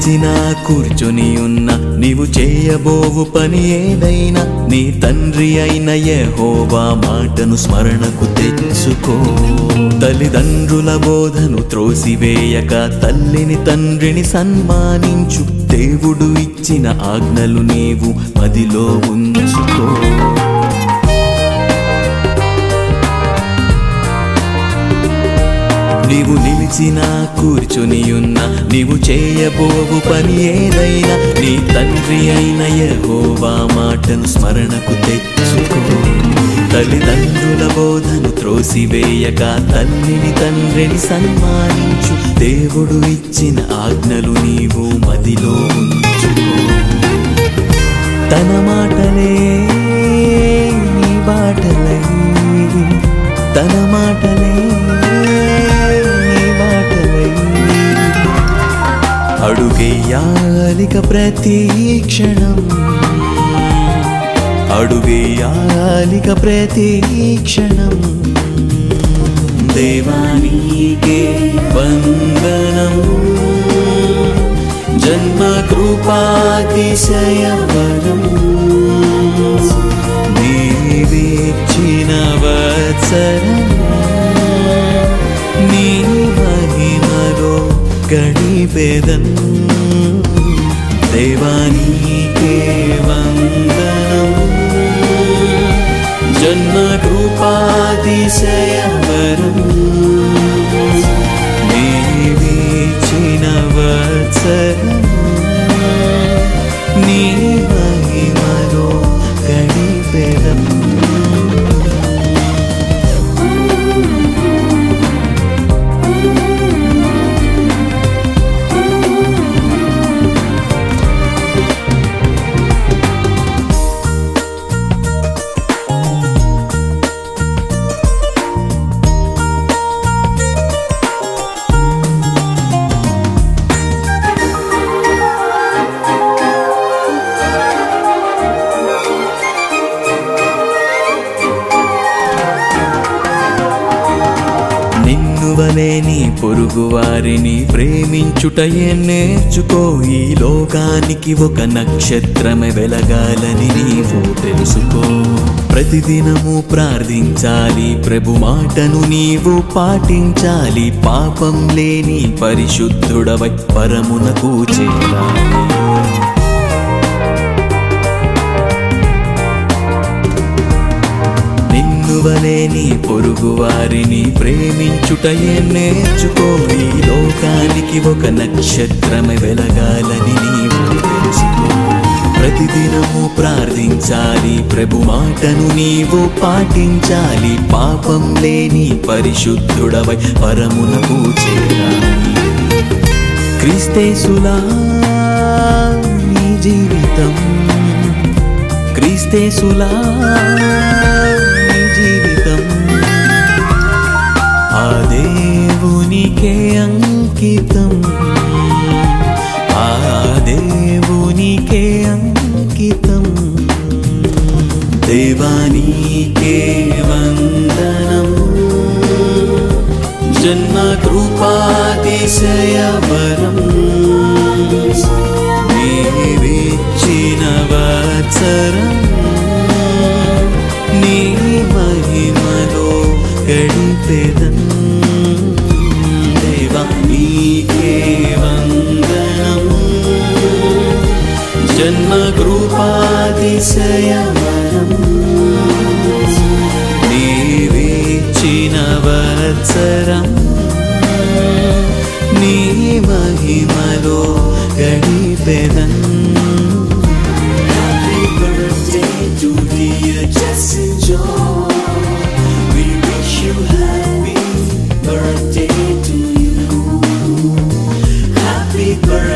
నిలిచినా కూర్చొని ఉన్నా నీవు చేయబోవు పని ఏదైనా నీ తండ్రి అయిన యెహోవా మాటను స్మరణకు తెచ్చుకో. తల్లిదండ్రుల బోధను త్రోసివేయక తల్లిని తండ్రిని సన్మానించు. దేవుడు ఇచ్చిన ఆజ్ఞలు నీవు మదిలో ఉంచుకో. నీవు నిలిచినా కూర్చొని ఉన్నా నీవు చేయబోవు పని ఏదైనా నీ తండ్రి అయిన యెహోవా మాటను స్మరణకు తెచ్చుకో. తల్లిదండ్రుల బోధను త్రోసివేయక తల్లిని తండ్రిని సన్మానించు. దేవుడు ఇచ్చిన ఆజ్ఞలు నీవు మదిలో ఉంచుకో. తన మాటలే నీ బాటలై, తన మాటలే నీ బాటలై అడుగేయాలిక ప్రతి క్షణం, అడుగేయాలిక ప్రతి క్షణం. దేవానికే వందనం, జన్మ కృపాతిశయ వరం. నీవిచ్చిన వత్సరం నీ మహిమలో గడిపెదన్. దేవానికే వందనం, జన్మ కృపాతిశయ వరం. నీవిచ్చిన వత్సరం నీ మహిమలో గడిపెదన్. వలే నీ పొరుగు వారిని ప్రేమించుటయే నేర్చుకో. ఈ లోకానికి ఒక నక్షత్రమే వెలగాలని నీవు తెలుసుకో. ప్రతిదినము ప్రార్థించాలి, ప్రభు మాటను నీవు పాటించాలి. పాపం లేని పరిశుద్ధుడవై పరమునకు చేరాలి. వలే నీ పొరుగు వారిని ప్రేమించుటయే నేర్చుకో. ఈ లోకానికి ఒక నక్షత్రమే వెలగాలని నీవు తెలుసుకో. ప్రతిదినము ప్రార్థించాలి, ప్రభు మాటను నీవు పాటించాలి. పాపం లేని పరిశుద్ధుడవై పరమునకు చేరాలి. క్రీస్తేసులా నీ జీవితం, క్రీస్తేసులా జీవితం. ఆ దేవునికే అంకితం, ఆ దేవునికే అంకితం. దేవానికే వందనం, జన్మ కృపాతిశయ వరం. నీవిచ్చిన వత్సరం నీ మహిమలో గడిపెదన్. దేవానికే వందనం, జన్మ కృపాతిశయ వరం. నీవిచ్చిన వత్సరం నీ మహిమలో గడిపెదన్. To dear Jesse Joe, we wish you happy birthday to you. Happy birthday.